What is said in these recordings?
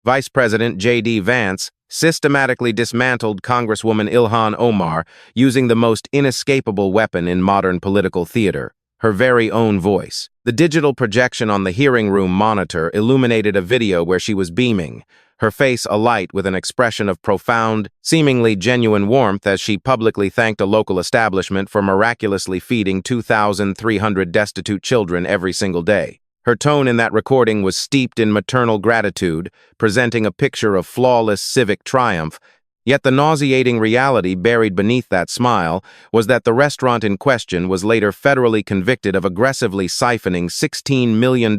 Vice President J.D. Vance systematically dismantled Congresswoman Ilhan Omar using the most inescapable weapon in modern political theater, her very own voice. The digital projection on the hearing room monitor illuminated a video where she was beaming, her face alight with an expression of profound, seemingly genuine warmth as she publicly thanked a local establishment for miraculously feeding 2,300 destitute children every single day. Her tone in that recording was steeped in maternal gratitude, presenting a picture of flawless civic triumph. Yet the nauseating reality buried beneath that smile was that the restaurant in question was later federally convicted of aggressively siphoning $16 million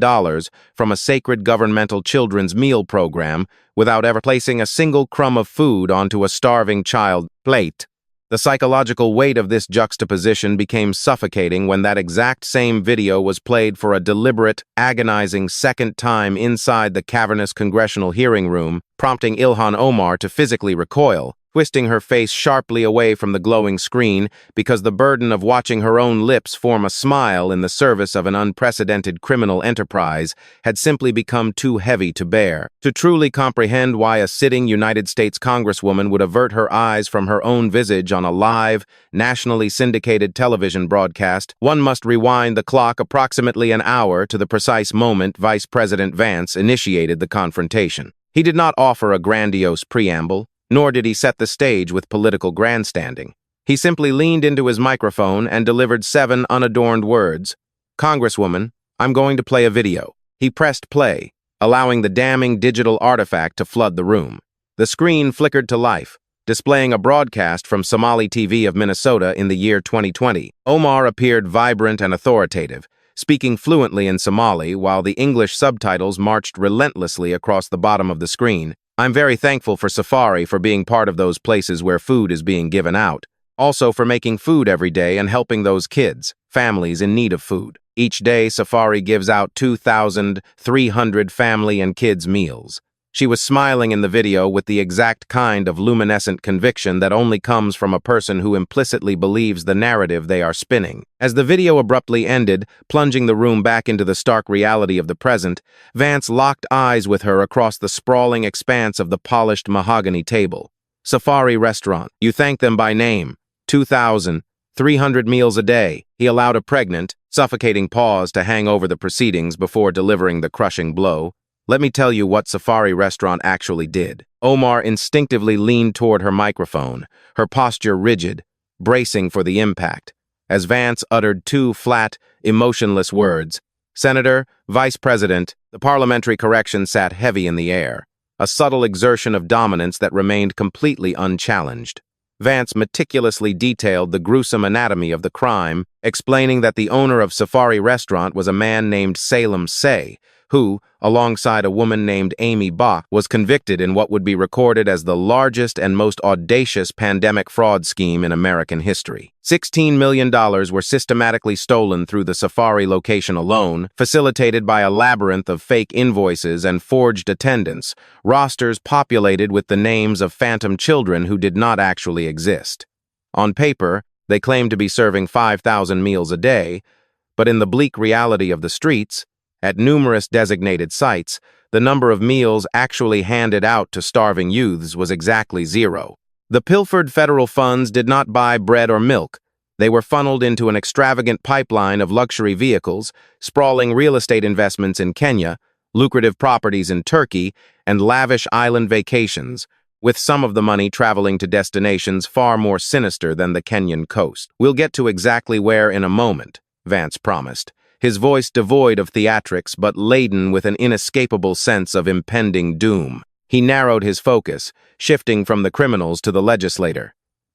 from a sacred governmental children's meal program without ever placing a single crumb of food onto a starving child's plate. The psychological weight of this juxtaposition became suffocating when that exact same video was played for a deliberate, agonizing second time inside the cavernous congressional hearing room, prompting Ilhan Omar to physically recoil, twisting her face sharply away from the glowing screen because the burden of watching her own lips form a smile in the service of an unprecedented criminal enterprise had simply become too heavy to bear. To truly comprehend why a sitting United States Congresswoman would avert her eyes from her own visage on a live, nationally syndicated television broadcast, one must rewind the clock approximately an hour to the precise moment Vice President Vance initiated the confrontation. He did not offer a grandiose preamble, nor did he set the stage with political grandstanding. He simply leaned into his microphone and delivered 7 unadorned words. "Congresswoman, I'm going to play a video." He pressed play, allowing the damning digital artifact to flood the room. The screen flickered to life, displaying a broadcast from Somali TV of Minnesota in the year 2020. Omar appeared vibrant and authoritative, speaking fluently in Somali while the English subtitles marched relentlessly across the bottom of the screen. "I'm very thankful for Safari for being part of those places where food is being given out. Also for making food every day and helping those kids, families in need of food. Each day, Safari gives out 2,300 family and kids meals." She was smiling in the video with the exact kind of luminescent conviction that only comes from a person who implicitly believes the narrative they are spinning. As the video abruptly ended, plunging the room back into the stark reality of the present, Vance locked eyes with her across the sprawling expanse of the polished mahogany table. "Safari Restaurant, you thank them by name. 2,300 meals a day." He allowed a pregnant, suffocating pause to hang over the proceedings before delivering the crushing blow. "Let me tell you what Safari Restaurant actually did." Omar instinctively leaned toward her microphone, her posture rigid, bracing for the impact, as Vance uttered 2 flat, emotionless words. "Senator, Vice President." The parliamentary correction sat heavy in the air, a subtle exertion of dominance that remained completely unchallenged. Vance meticulously detailed the gruesome anatomy of the crime, explaining that the owner of Safari Restaurant was a man named Salem Say, who, alongside a woman named Amy Bach, was convicted in what would be recorded as the largest and most audacious pandemic fraud scheme in American history. $16 million were systematically stolen through the Safari location alone, facilitated by a labyrinth of fake invoices and forged attendance, rosters populated with the names of phantom children who did not actually exist. On paper, they claimed to be serving 5,000 meals a day, but in the bleak reality of the streets, at numerous designated sites, the number of meals actually handed out to starving youths was exactly 0. The pilfered federal funds did not buy bread or milk. They were funneled into an extravagant pipeline of luxury vehicles, sprawling real estate investments in Kenya, lucrative properties in Turkey, and lavish island vacations, with some of the money traveling to destinations far more sinister than the Kenyan coast. "We'll get to exactly where in a moment," Vance promised, his voice devoid of theatrics but laden with an inescapable sense of impending doom. He narrowed his focus, shifting from the criminals to the legislator.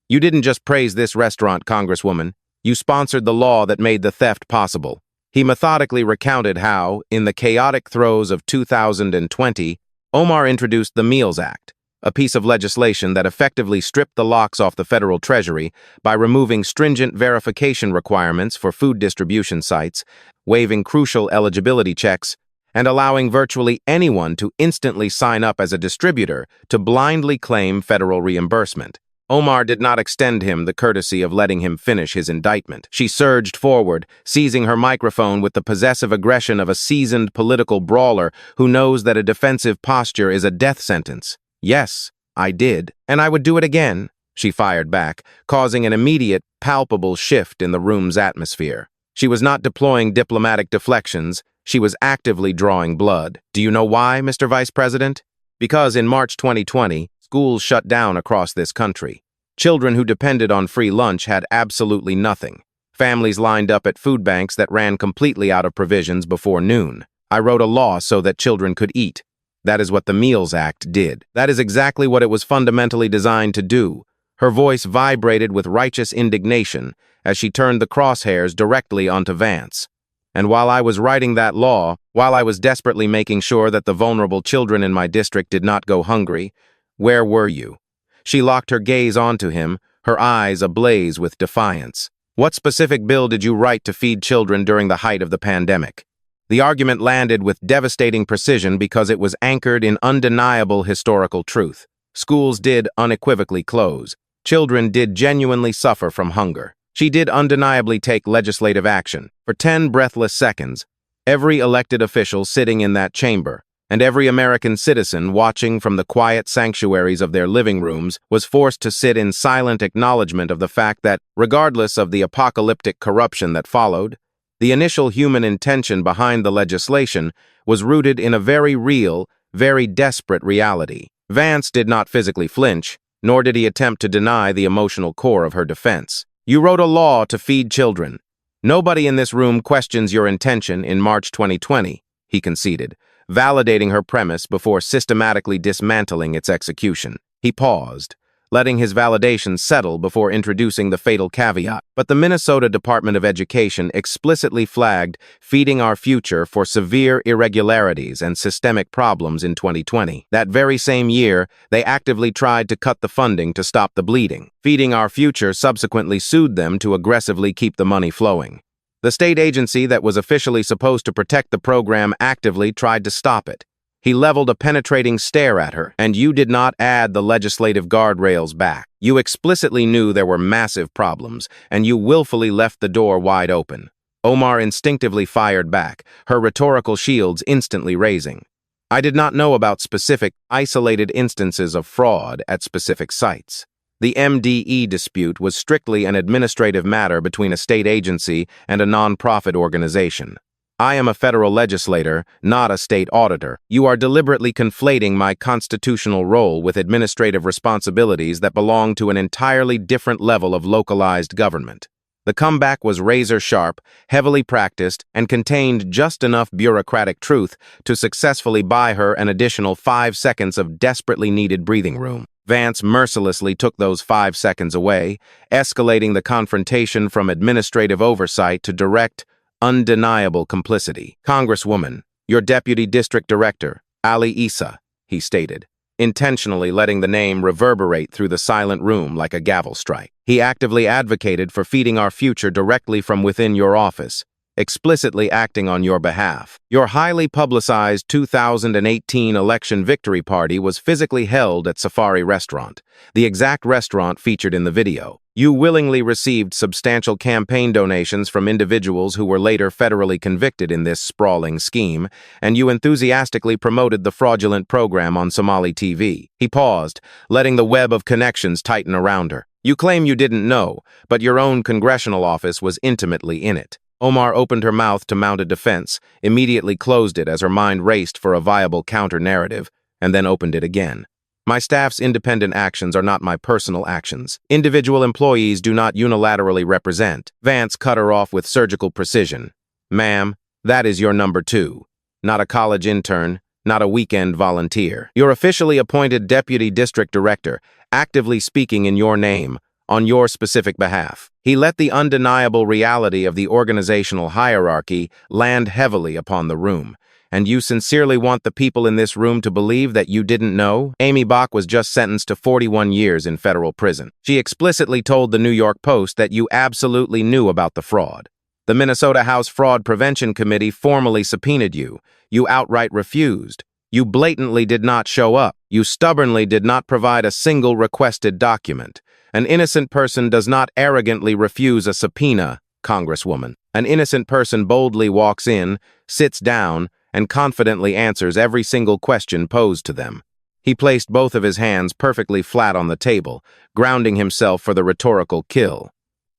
"You didn't just praise this restaurant, Congresswoman. You sponsored the law that made the theft possible." He methodically recounted how, in the chaotic throes of 2020, Omar introduced the Meals Act, a piece of legislation that effectively stripped the locks off the federal treasury by removing stringent verification requirements for food distribution sites, waiving crucial eligibility checks, and allowing virtually anyone to instantly sign up as a distributor to blindly claim federal reimbursement. Omar did not extend him the courtesy of letting him finish his indictment. She surged forward, seizing her microphone with the possessive aggression of a seasoned political brawler who knows that a defensive posture is a death sentence. "Yes, I did, and I would do it again," she fired back, causing an immediate, palpable shift in the room's atmosphere. She was not deploying diplomatic deflections, she was actively drawing blood. "Do you know why, Mr. Vice President? Because in March 2020, schools shut down across this country. Children who depended on free lunch had absolutely nothing. Families lined up at food banks that ran completely out of provisions before noon. I wrote a law so that children could eat. That is what the Meals Act did. That is exactly what it was fundamentally designed to do." Her voice vibrated with righteous indignation as she turned the crosshairs directly onto Vance. "And while I was writing that law, while I was desperately making sure that the vulnerable children in my district did not go hungry, where were you?" She locked her gaze onto him, her eyes ablaze with defiance. "What specific bill did you write to feed children during the height of the pandemic?" The argument landed with devastating precision because it was anchored in undeniable historical truth. Schools did unequivocally close. Children did genuinely suffer from hunger. She did undeniably take legislative action. For 10 breathless seconds, every elected official sitting in that chamber, and every American citizen watching from the quiet sanctuaries of their living rooms was forced to sit in silent acknowledgement of the fact that, regardless of the apocalyptic corruption that followed, the initial human intention behind the legislation was rooted in a very real, very desperate reality. Vance did not physically flinch, nor did he attempt to deny the emotional core of her defense. "You wrote a law to feed children. Nobody in this room questions your intention in March 2020, he conceded, validating her premise before systematically dismantling its execution. He paused, letting his validation settle before introducing the fatal caveat. But the Minnesota Department of Education explicitly flagged feeding our future for severe irregularities and systemic problems in 2020. That very same year, they actively tried to cut the funding to stop the bleeding. Feeding Our Future subsequently sued them to aggressively keep the money flowing. The state agency that was officially supposed to protect the program actively tried to stop it. He leveled a penetrating stare at her, "And you did not add the legislative guardrails back. You explicitly knew there were massive problems, and you willfully left the door wide open." Omar instinctively fired back, her rhetorical shields instantly raising. "I did not know about specific, isolated instances of fraud at specific sites. The MDE dispute was strictly an administrative matter between a state agency and a non-profit organization. I am a federal legislator, not a state auditor. You are deliberately conflating my constitutional role with administrative responsibilities that belong to an entirely different level of localized government." The comeback was razor-sharp, heavily practiced, and contained just enough bureaucratic truth to successfully buy her an additional 5 seconds of desperately needed breathing room. Vance mercilessly took those 5 seconds away, escalating the confrontation from administrative oversight to direct, undeniable complicity. "Congresswoman, your deputy district director, Ali Issa," he stated, intentionally letting the name reverberate through the silent room like a gavel strike. "He actively advocated for feeding our future directly from within your office, explicitly acting on your behalf. Your highly publicized 2018 election victory party was physically held at Safari Restaurant, the exact restaurant featured in the video. You willingly received substantial campaign donations from individuals who were later federally convicted in this sprawling scheme, and you enthusiastically promoted the fraudulent program on Somali TV." He paused, letting the web of connections tighten around her. "You claim you didn't know, but your own congressional office was intimately in it." Omar opened her mouth to mount a defense, immediately closed it as her mind raced for a viable counter-narrative, and then opened it again. "My staff's independent actions are not my personal actions. Individual employees do not unilaterally represent." Vance cut her off with surgical precision. "Ma'am, that is your number 2. Not a college intern, not a weekend volunteer. Your officially appointed deputy district director, actively speaking in your name, on your specific behalf." He let the undeniable reality of the organizational hierarchy land heavily upon the room. "And you sincerely want the people in this room to believe that you didn't know?" Amy Bach was just sentenced to 41 years in federal prison. She explicitly told the New York Post that you absolutely knew about the fraud. The Minnesota House Fraud Prevention Committee formally subpoenaed you. You outright refused. You blatantly did not show up. You stubbornly did not provide a single requested document. An innocent person does not arrogantly refuse a subpoena, Congresswoman. An innocent person boldly walks in, sits down, and confidently answers every single question posed to them. He placed both of his hands perfectly flat on the table, grounding himself for the rhetorical kill.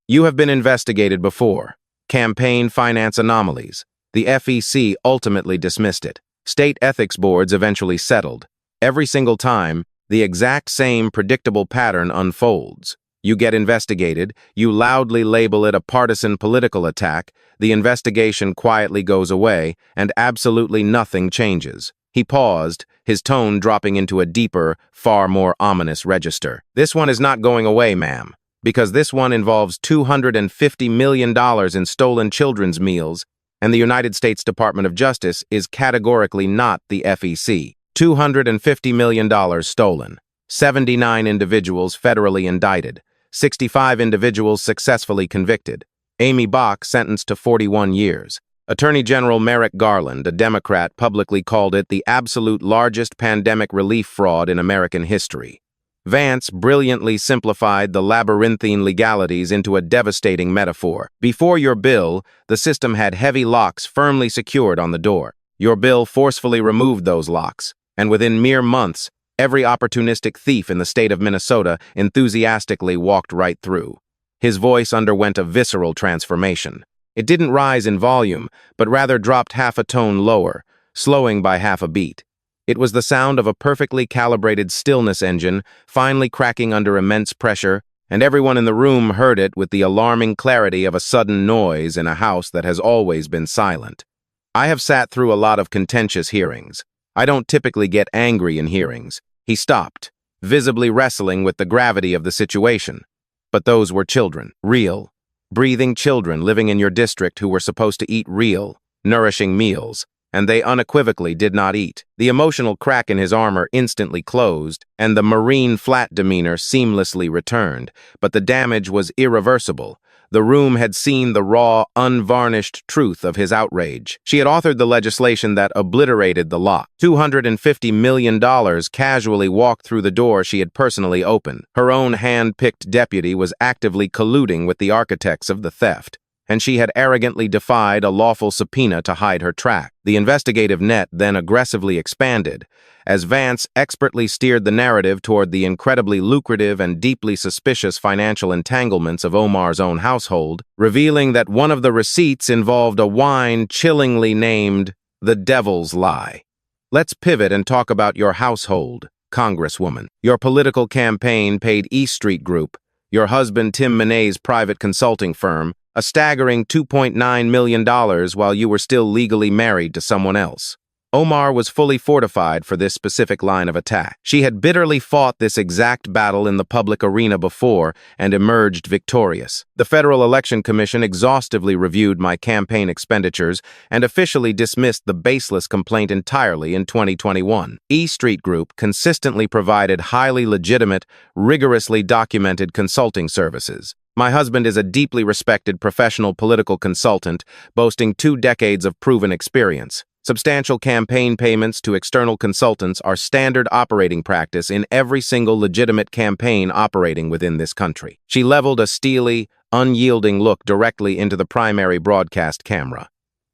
You have been investigated before. Campaign finance anomalies. The FEC ultimately dismissed it. State ethics boards eventually settled. Every single time, the exact same predictable pattern unfolds. You get investigated, you loudly label it a partisan political attack, the investigation quietly goes away, and absolutely nothing changes. He paused, his tone dropping into a deeper, far more ominous register. This one is not going away, ma'am, because this one involves $250 million in stolen children's meals, and the United States Department of Justice is categorically not the FEC. $250 million stolen. 79 individuals federally indicted. 65 individuals successfully convicted. Amy Bach sentenced to 41 years. Attorney General Merrick Garland, a Democrat, publicly called it the absolute largest pandemic relief fraud in American history. Vance brilliantly simplified the labyrinthine legalities into a devastating metaphor. Before your bill, the system had heavy locks firmly secured on the door. Your bill forcefully removed those locks, and within mere months, every opportunistic thief in the state of Minnesota enthusiastically walked right through. His voice underwent a visceral transformation. It didn't rise in volume, but rather dropped half a tone lower, slowing by half a beat. It was the sound of a perfectly calibrated stillness engine finally cracking under immense pressure, and everyone in the room heard it with the alarming clarity of a sudden noise in a house that has always been silent. I have sat through a lot of contentious hearings. I don't typically get angry in hearings. He stopped, visibly wrestling with the gravity of the situation. But those were children, real, breathing children living in your district who were supposed to eat real, nourishing meals, and they unequivocally did not eat. The emotional crack in his armor instantly closed, and the marine flat demeanor seamlessly returned, but the damage was irreversible. The room had seen the raw, unvarnished truth of his outrage. She had authored the legislation that obliterated the law. $250 million casually walked through the door she had personally opened. Her own hand-picked deputy was actively colluding with the architects of the theft, and she had arrogantly defied a lawful subpoena to hide her track. The investigative net then aggressively expanded, as Vance expertly steered the narrative toward the incredibly lucrative and deeply suspicious financial entanglements of Omar's own household, revealing that one of the receipts involved a wine chillingly named the Devil's Lie. Let's pivot and talk about your household, Congresswoman. Your political campaign paid East Street Group, your husband Tim Monet's private consulting firm, a staggering $2.9 million while you were still legally married to someone else. Omar was fully fortified for this specific line of attack. She had bitterly fought this exact battle in the public arena before and emerged victorious. The Federal Election Commission exhaustively reviewed my campaign expenditures and officially dismissed the baseless complaint entirely in 2021. E Street Group consistently provided highly legitimate, rigorously documented consulting services. My husband is a deeply respected professional political consultant, boasting 2 decades of proven experience. Substantial campaign payments to external consultants are standard operating practice in every single legitimate campaign operating within this country. She leveled a steely, unyielding look directly into the primary broadcast camera.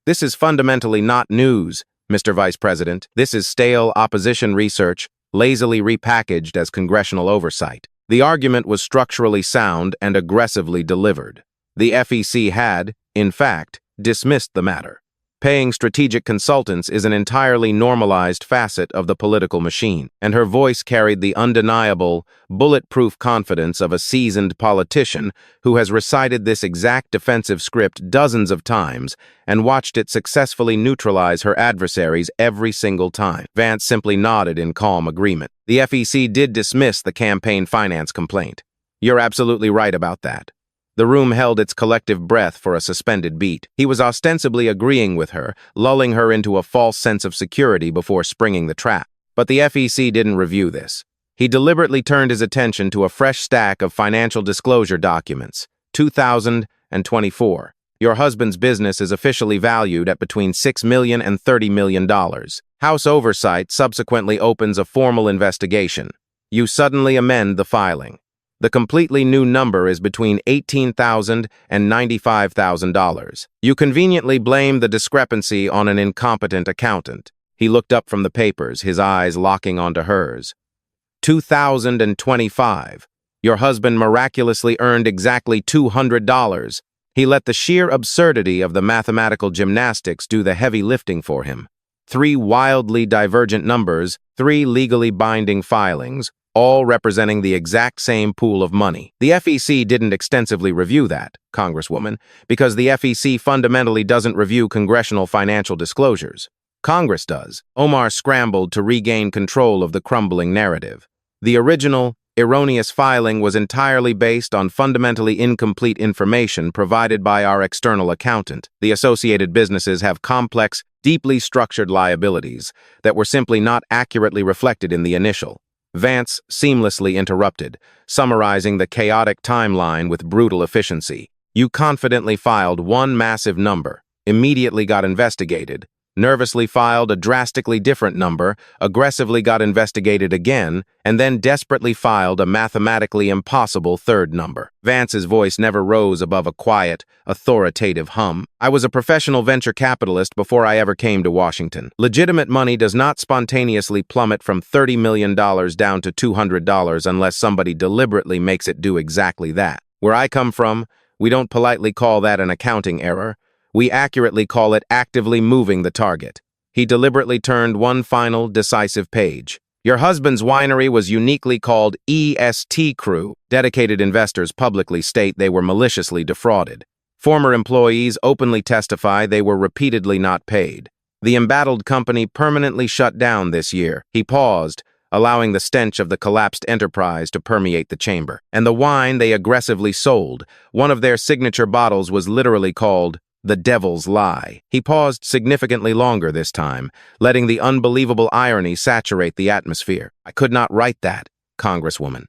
This is fundamentally not news, Mr. Vice President. This is stale opposition research, lazily repackaged as congressional oversight. The argument was structurally sound and aggressively delivered. The FEC had, in fact, dismissed the matter. Paying strategic consultants is an entirely normalized facet of the political machine, and her voice carried the undeniable, bulletproof confidence of a seasoned politician who has recited this exact defensive script dozens of times and watched it successfully neutralize her adversaries every single time. Vance simply nodded in calm agreement. The FEC did dismiss the campaign finance complaint. You're absolutely right about that. The room held its collective breath for a suspended beat. He was ostensibly agreeing with her, lulling her into a false sense of security before springing the trap. But the FEC didn't review this. He deliberately turned his attention to a fresh stack of financial disclosure documents. 2024. Your husband's business is officially valued at between $6 million and $30 million. House Oversight subsequently opens a formal investigation. You suddenly amend the filing. The completely new number is between $18,000 and $95,000. You conveniently blame the discrepancy on an incompetent accountant. He looked up from the papers, his eyes locking onto hers. 2025. Your husband miraculously earned exactly $200. He let the sheer absurdity of the mathematical gymnastics do the heavy lifting for him. 3 wildly divergent numbers, 3 legally binding filings, all representing the exact same pool of money. The FEC didn't extensively review that, Congresswoman, because the FEC fundamentally doesn't review congressional financial disclosures. Congress does. Omar scrambled to regain control of the crumbling narrative. The original, erroneous filing was entirely based on fundamentally incomplete information provided by our external accountant. The associated businesses have complex, deeply structured liabilities that were simply not accurately reflected in the initial. Vance seamlessly interrupted, summarizing the chaotic timeline with brutal efficiency. You confidently filed one massive number, immediately got investigated, nervously filed a drastically different number, aggressively got investigated again, and then desperately filed a mathematically impossible third number. Vance's voice never rose above a quiet, authoritative hum. I was a professional venture capitalist before I ever came to Washington. Legitimate money does not spontaneously plummet from $30 million down to $200 unless somebody deliberately makes it do exactly that. Where I come from, we don't politely call that an accounting error. We accurately call it actively moving the target. He deliberately turned one final, decisive page. Your husband's winery was uniquely called EST Crew. Dedicated investors publicly state they were maliciously defrauded. Former employees openly testify they were repeatedly not paid. The embattled company permanently shut down this year. He paused, allowing the stench of the collapsed enterprise to permeate the chamber. And the wine they aggressively sold, one of their signature bottles was literally called The Devil's Lie. He paused significantly longer this time, letting the unbelievable irony saturate the atmosphere. I could not write that, Congresswoman.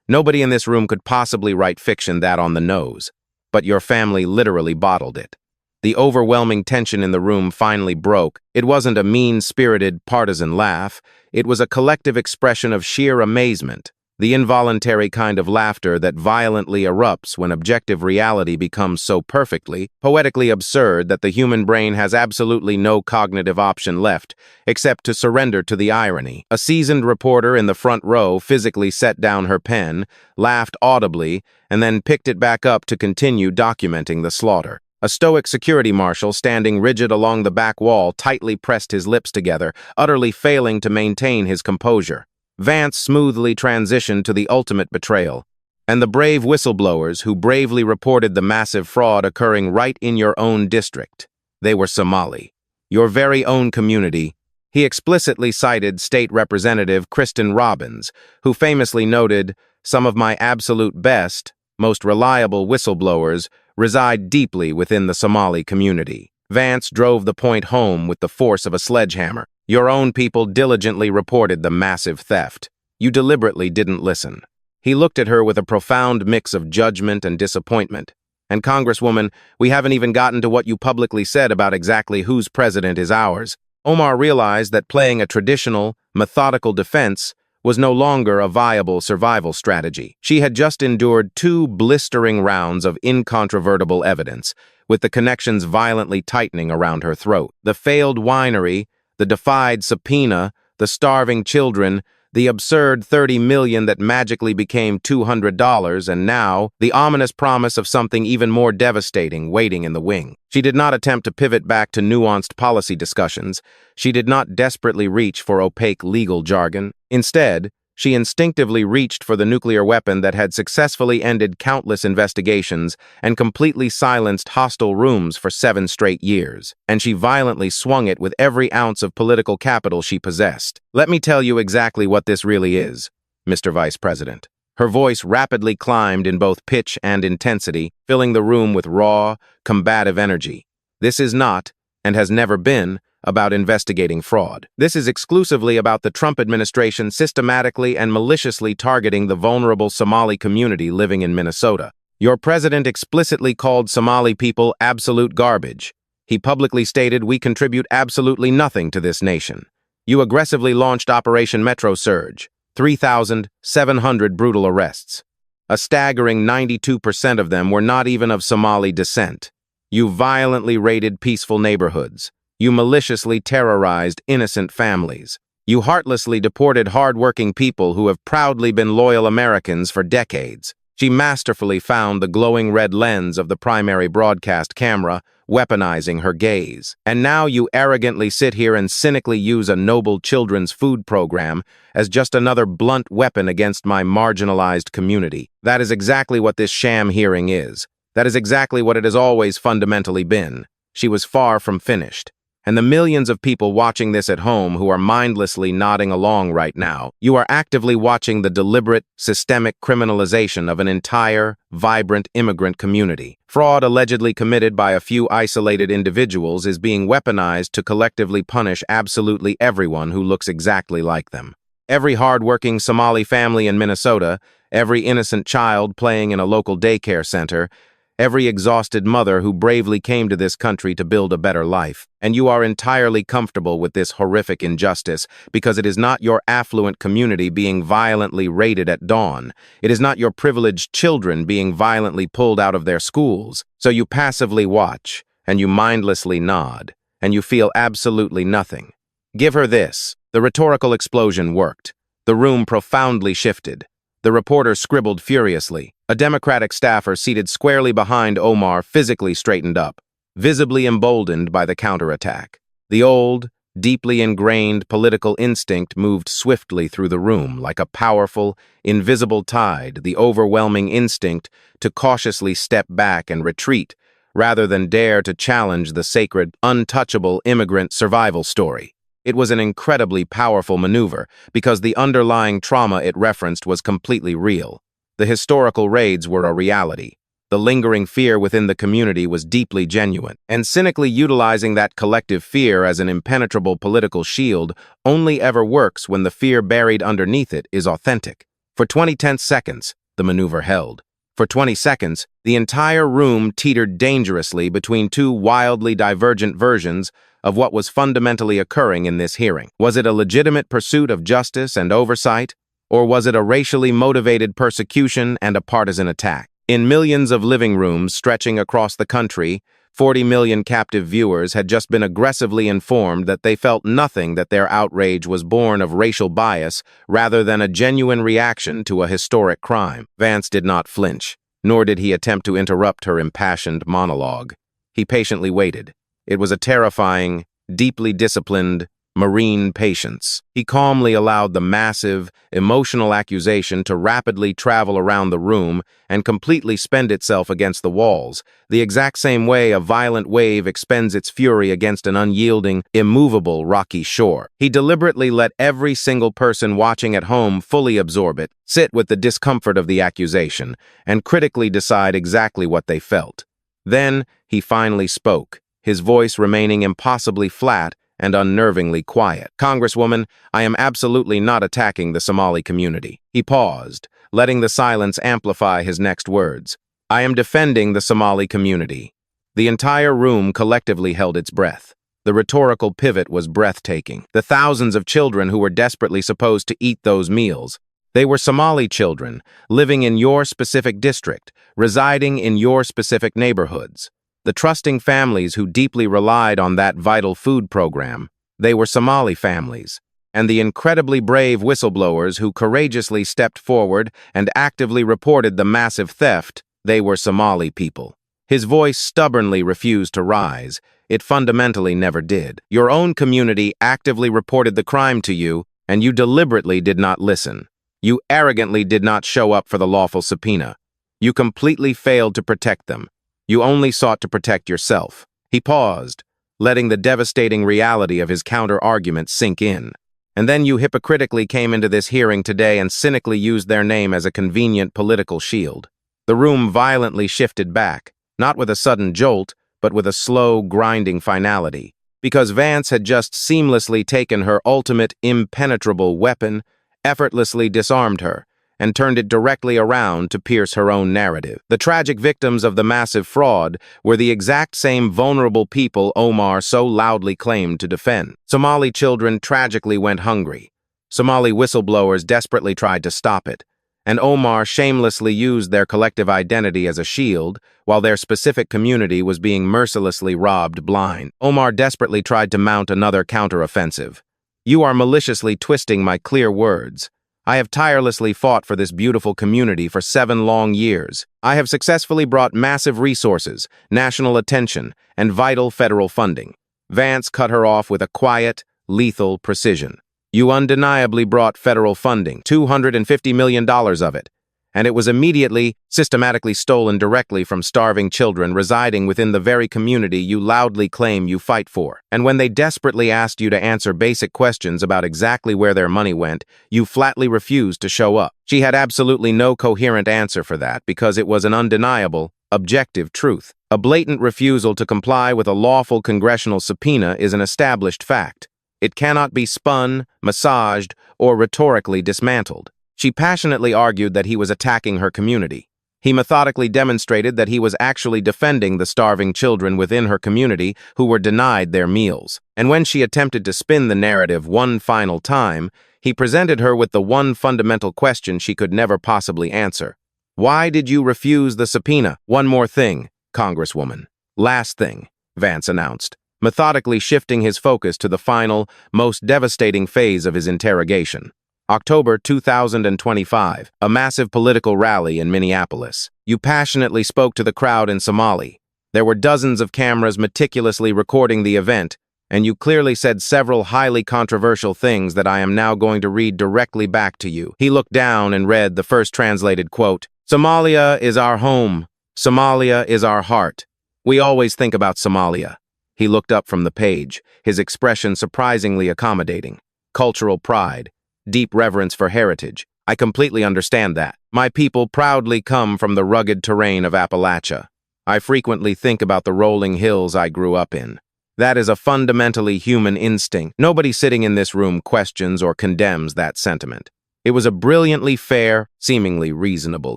Nobody in this room could possibly write fiction that on the nose. But your family literally bottled it. The overwhelming tension in the room finally broke. It wasn't a mean-spirited, partisan laugh. It was a collective expression of sheer amazement. The involuntary kind of laughter that violently erupts when objective reality becomes so perfectly, poetically absurd that the human brain has absolutely no cognitive option left, except to surrender to the irony. A seasoned reporter in the front row physically set down her pen, laughed audibly, and then picked it back up to continue documenting the slaughter. A stoic security marshal standing rigid along the back wall tightly pressed his lips together, utterly failing to maintain his composure. Vance smoothly transitioned to the ultimate betrayal, and the brave whistleblowers who bravely reported the massive fraud occurring right in your own district. They were Somali, your very own community. He explicitly cited State Representative Kristen Robbins, who famously noted, "Some of my absolute best, most reliable whistleblowers reside deeply within the Somali community." Vance drove the point home with the force of a sledgehammer. Your own people diligently reported the massive theft. You deliberately didn't listen. He looked at her with a profound mix of judgment and disappointment. And Congresswoman, we haven't even gotten to what you publicly said about exactly whose president is ours. Omar realized that playing a traditional, methodical defense was no longer a viable survival strategy. She had just endured 2 blistering rounds of incontrovertible evidence, with the connections violently tightening around her throat. The failed winery, the defied subpoena, the starving children, the absurd $30 million that magically became $200, and now the ominous promise of something even more devastating waiting in the wing. She did not attempt to pivot back to nuanced policy discussions. She did not desperately reach for opaque legal jargon. Instead, she instinctively reached for the nuclear weapon that had successfully ended countless investigations and completely silenced hostile rooms for 7 straight years. And she violently swung it with every ounce of political capital she possessed. Let me tell you exactly what this really is, Mr. Vice President. Her voice rapidly climbed in both pitch and intensity, filling the room with raw, combative energy. This is not, and has never been, about investigating fraud. This is exclusively about the Trump administration systematically and maliciously targeting the vulnerable Somali community living in Minnesota. Your president explicitly called Somali people absolute garbage. He publicly stated we contribute absolutely nothing to this nation. You aggressively launched Operation Metro Surge, 3,700 brutal arrests. A staggering 92% of them were not even of Somali descent. You violently raided peaceful neighborhoods. You maliciously terrorized innocent families. You heartlessly deported hard-working people who have proudly been loyal Americans for decades. She masterfully found the glowing red lens of the primary broadcast camera, weaponizing her gaze. And now you arrogantly sit here and cynically use a noble children's food program as just another blunt weapon against my marginalized community. That is exactly what this sham hearing is. That is exactly what it has always fundamentally been. She was far from finished. And the millions of people watching this at home who are mindlessly nodding along right now, you are actively watching the deliberate, systemic criminalization of an entire, vibrant immigrant community. Fraud allegedly committed by a few isolated individuals is being weaponized to collectively punish absolutely everyone who looks exactly like them. Every hard-working Somali family in Minnesota, every innocent child playing in a local daycare center, every exhausted mother who bravely came to this country to build a better life. And you are entirely comfortable with this horrific injustice because it is not your affluent community being violently raided at dawn. It is not your privileged children being violently pulled out of their schools. So you passively watch, and you mindlessly nod, and you feel absolutely nothing. Give her this. The rhetorical explosion worked. The room profoundly shifted. The reporter scribbled furiously. A Democratic staffer seated squarely behind Omar physically straightened up, visibly emboldened by the counterattack. The old, deeply ingrained political instinct moved swiftly through the room like a powerful, invisible tide, the overwhelming instinct to cautiously step back and retreat, rather than dare to challenge the sacred, untouchable immigrant survival story. It was an incredibly powerful maneuver because the underlying trauma it referenced was completely real. The historical raids were a reality. The lingering fear within the community was deeply genuine, and cynically utilizing that collective fear as an impenetrable political shield only ever works when the fear buried underneath it is authentic. For 20 tense seconds, the maneuver held. For 20 seconds, the entire room teetered dangerously between two wildly divergent versions of what was fundamentally occurring in this hearing. Was it a legitimate pursuit of justice and oversight? Or was it a racially motivated persecution and a partisan attack? In millions of living rooms stretching across the country, 40 million captive viewers had just been aggressively informed that they felt nothing that their outrage was born of racial bias rather than a genuine reaction to a historic crime. Vance did not flinch, nor did he attempt to interrupt her impassioned monologue. He patiently waited. It was a terrifying, deeply disciplined, Marine patience. He calmly allowed the massive, emotional accusation to rapidly travel around the room and completely spend itself against the walls, the exact same way a violent wave expends its fury against an unyielding, immovable rocky shore. He deliberately let every single person watching at home fully absorb it, sit with the discomfort of the accusation, and critically decide exactly what they felt. Then, he finally spoke, his voice remaining impossibly flat and unnervingly quiet. "Congresswoman, I am absolutely not attacking the Somali community." He paused, letting the silence amplify his next words. "I am defending the Somali community." The entire room collectively held its breath. The rhetorical pivot was breathtaking. The thousands of children who were desperately supposed to eat those meals. They were Somali children, living in your specific district, residing in your specific neighborhoods. The trusting families who deeply relied on that vital food program, they were Somali families. And the incredibly brave whistleblowers who courageously stepped forward and actively reported the massive theft, they were Somali people. His voice stubbornly refused to rise. It fundamentally never did. Your own community actively reported the crime to you, and you deliberately did not listen. You arrogantly did not show up for the lawful subpoena. You completely failed to protect them. You only sought to protect yourself. He paused, letting the devastating reality of his counter-argument sink in. And then you hypocritically came into this hearing today and cynically used their name as a convenient political shield. The room violently shifted back, not with a sudden jolt, but with a slow, grinding finality. Because Vance had just seamlessly taken her ultimate impenetrable weapon, effortlessly disarmed her, and turned it directly around to pierce her own narrative. The tragic victims of the massive fraud were the exact same vulnerable people Omar so loudly claimed to defend. Somali children tragically went hungry. Somali whistleblowers desperately tried to stop it. and Omar shamelessly used their collective identity as a shield, while their specific community was being mercilessly robbed blind. Omar desperately tried to mount another counteroffensive. "You are maliciously twisting my clear words. I have tirelessly fought for this beautiful community for 7 long years. I have successfully brought massive resources, national attention, and vital federal funding." Vance cut her off with a quiet, lethal precision. "You undeniably brought federal funding, $250 million of it, and it was immediately, systematically stolen directly from starving children residing within the very community you loudly claim you fight for. And when they desperately asked you to answer basic questions about exactly where their money went, you flatly refused to show up." She had absolutely no coherent answer for that because it was an undeniable, objective truth. A blatant refusal to comply with a lawful congressional subpoena is an established fact. It cannot be spun, massaged, or rhetorically dismantled. She passionately argued that he was attacking her community. He methodically demonstrated that he was actually defending the starving children within her community who were denied their meals. And when she attempted to spin the narrative one final time, he presented her with the one fundamental question she could never possibly answer. "Why did you refuse the subpoena?" "One more thing, Congresswoman. Last thing," Vance announced, methodically shifting his focus to the final, most devastating phase of his interrogation. October 2025, a massive political rally in Minneapolis. You passionately spoke to the crowd in Somali. There were dozens of cameras meticulously recording the event, and you clearly said several highly controversial things that I am now going to read directly back to you. He looked down and read the first translated quote. "Somalia is our home. Somalia is our heart. We always think about Somalia." He looked up from the page, his expression surprisingly accommodating. "Cultural pride. Deep reverence for heritage. I completely understand that. My people proudly come from the rugged terrain of Appalachia. I frequently think about the rolling hills I grew up in. That is a fundamentally human instinct. Nobody sitting in this room questions or condemns that sentiment. It was a brilliantly fair, seemingly reasonable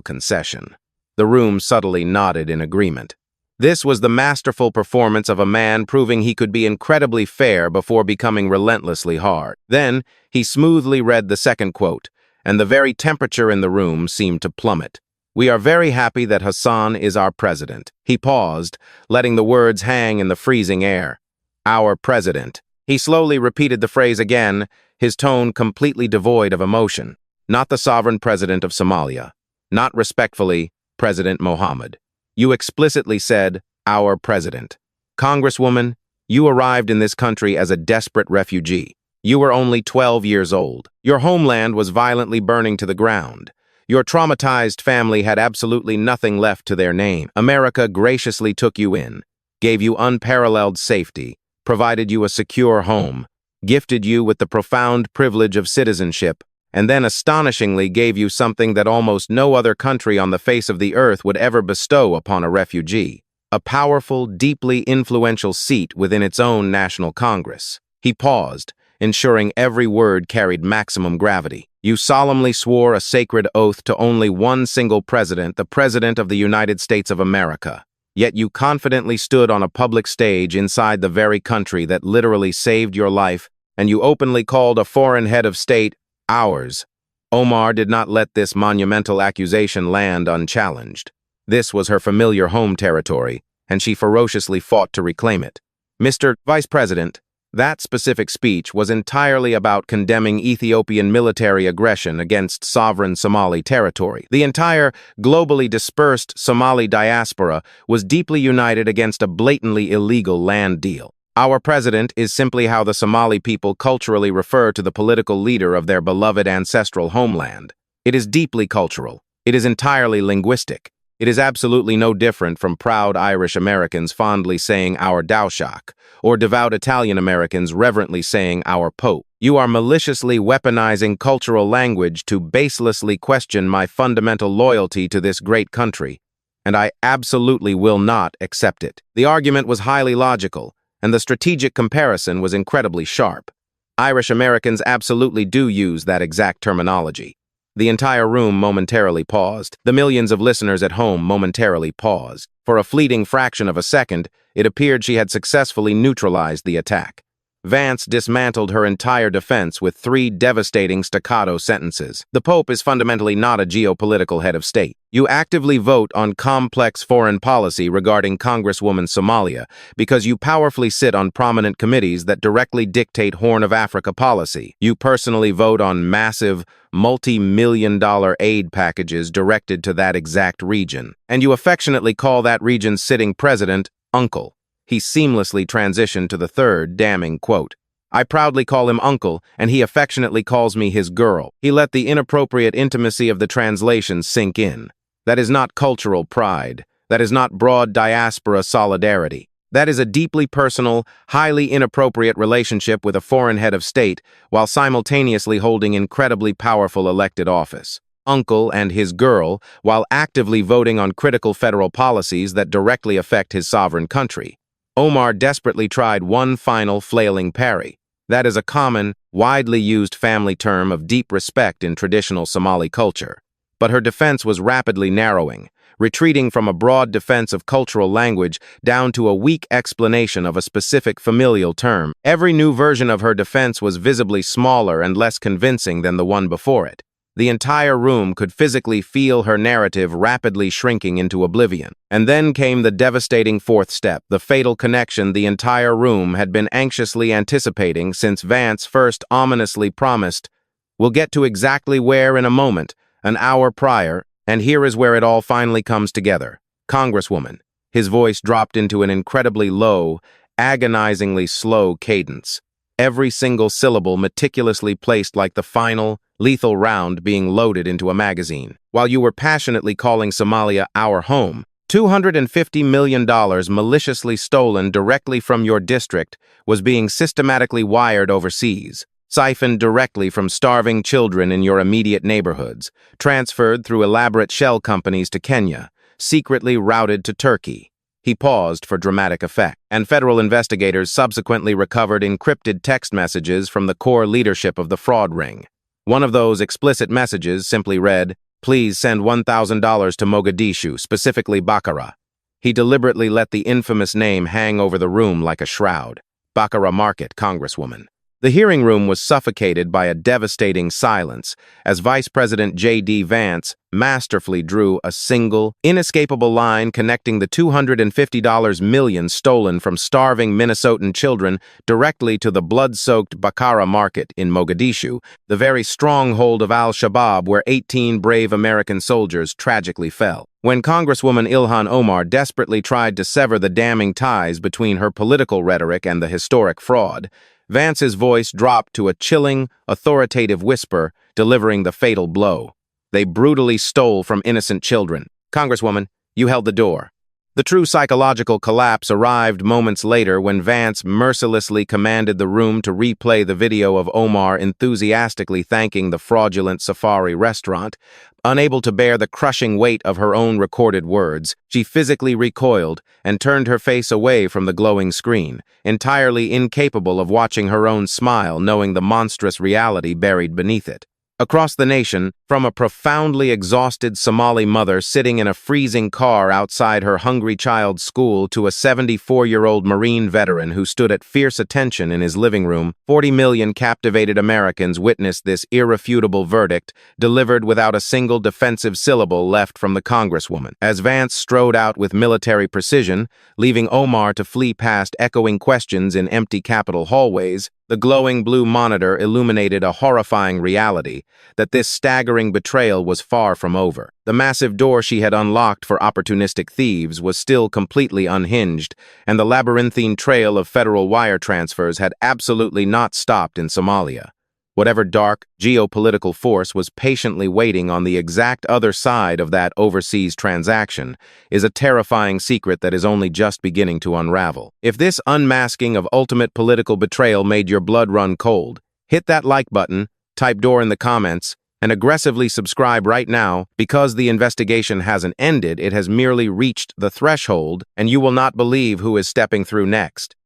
concession." The room subtly nodded in agreement. This was the masterful performance of a man proving he could be incredibly fair before becoming relentlessly hard. Then, he smoothly read the second quote, and the very temperature in the room seemed to plummet. "We are very happy that Hassan is our president." He paused, letting the words hang in the freezing air. "Our president." He slowly repeated the phrase again, his tone completely devoid of emotion. "Not the sovereign president of Somalia. Not respectfully, President Mohammed. You explicitly said, 'our president.' Congresswoman, you arrived in this country as a desperate refugee. You were only 12 years old. Your homeland was violently burning to the ground. Your traumatized family had absolutely nothing left to their name. America graciously took you in, gave you unparalleled safety, provided you a secure home, gifted you with the profound privilege of citizenship, and then astonishingly gave you something that almost no other country on the face of the earth would ever bestow upon a refugee: a powerful, deeply influential seat within its own national Congress." He paused, ensuring every word carried maximum gravity. "You solemnly swore a sacred oath to only one single president, the President of the United States of America. Yet you confidently stood on a public stage inside the very country that literally saved your life, and you openly called a foreign head of state ours." Omar did not let this monumental accusation land unchallenged. This was her familiar home territory, and she ferociously fought to reclaim it. "Mr. Vice President, that specific speech was entirely about condemning Ethiopian military aggression against sovereign Somali territory. The entire globally dispersed Somali diaspora was deeply united against a blatantly illegal land deal. Our president is simply how the Somali people culturally refer to the political leader of their beloved ancestral homeland. It is deeply cultural. It is entirely linguistic. It is absolutely no different from proud Irish Americans fondly saying our Taoiseach, or devout Italian Americans reverently saying our Pope. You are maliciously weaponizing cultural language to baselessly question my fundamental loyalty to this great country, and I absolutely will not accept it." The argument was highly logical, and the strategic comparison was incredibly sharp. Irish Americans absolutely do use that exact terminology. The entire room momentarily paused. The millions of listeners at home momentarily paused. For a fleeting fraction of a second, it appeared she had successfully neutralized the attack. Vance dismantled her entire defense with 3 devastating staccato sentences. The Pope is fundamentally not a geopolitical head of state. You actively vote on complex foreign policy regarding Congresswoman Somalia because you powerfully sit on prominent committees that directly dictate Horn of Africa policy. You personally vote on massive, multi-million-dollar aid packages directed to that exact region. And you affectionately call that region's sitting president Uncle. He seamlessly transitioned to the third damning quote. I proudly call him Uncle, and he affectionately calls me his girl. He let the inappropriate intimacy of the translation sink in. That is not cultural pride. That is not broad diaspora solidarity. That is a deeply personal, highly inappropriate relationship with a foreign head of state while simultaneously holding incredibly powerful elected office. Uncle and his girl while actively voting on critical federal policies that directly affect his sovereign country. Omar desperately tried one final flailing parry. That is a common, widely used family term of deep respect in traditional Somali culture. But her defense was rapidly narrowing, retreating from a broad defense of cultural language down to a weak explanation of a specific familial term. Every new version of her defense was visibly smaller and less convincing than the one before it. The entire room could physically feel her narrative rapidly shrinking into oblivion. And then came the devastating fourth step, the fatal connection the entire room had been anxiously anticipating since Vance first ominously promised, "We'll get to exactly where in a moment," an hour prior, and here is where it all finally comes together. Congresswoman. His voice dropped into an incredibly low, agonizingly slow cadence. Every single syllable meticulously placed like the final, lethal round being loaded into a magazine. While you were passionately calling Somalia our home, $250 million maliciously stolen directly from your district was being systematically wired overseas, siphoned directly from starving children in your immediate neighborhoods, transferred through elaborate shell companies to Kenya, secretly routed to Turkey. He paused for dramatic effect, and federal investigators subsequently recovered encrypted text messages from the core leadership of the fraud ring. One of those explicit messages simply read, "Please send $1,000 to Mogadishu, specifically Baqarah." He deliberately let the infamous name hang over the room like a shroud. Baqarah Market, Congresswoman. The hearing room was suffocated by a devastating silence as Vice President J.D. Vance masterfully drew a single, inescapable line connecting the $250 million stolen from starving Minnesotan children directly to the blood-soaked Baqarah Market in Mogadishu, the very stronghold of al-Shabaab where 18 brave American soldiers tragically fell. When Congresswoman Ilhan Omar desperately tried to sever the damning ties between her political rhetoric and the historic fraud, Vance's voice dropped to a chilling, authoritative whisper, delivering the fatal blow. They brutally stole from innocent children. Congresswoman, you held the door. The true psychological collapse arrived moments later when Vance mercilessly commanded the room to replay the video of Omar enthusiastically thanking the fraudulent safari restaurant. Unable to bear the crushing weight of her own recorded words, she physically recoiled and turned her face away from the glowing screen, entirely incapable of watching her own smile knowing the monstrous reality buried beneath it. Across the nation, from a profoundly exhausted Somali mother sitting in a freezing car outside her hungry child's school to a 74-year-old Marine veteran who stood at fierce attention in his living room, 40 million captivated Americans witnessed this irrefutable verdict, delivered without a single defensive syllable left from the Congresswoman. As Vance strode out with military precision, leaving Omar to flee past echoing questions in empty Capitol hallways, the glowing blue monitor illuminated a horrifying reality, that this staggering betrayal was far from over. The massive door she had unlocked for opportunistic thieves was still completely unhinged, and the labyrinthine trail of federal wire transfers had absolutely not stopped in Somalia. Whatever dark, geopolitical force was patiently waiting on the exact other side of that overseas transaction is a terrifying secret that is only just beginning to unravel. If this unmasking of ultimate political betrayal made your blood run cold, hit that like button, type door in the comments, and aggressively subscribe right now because the investigation hasn't ended, it has merely reached the threshold, and you will not believe who is stepping through next.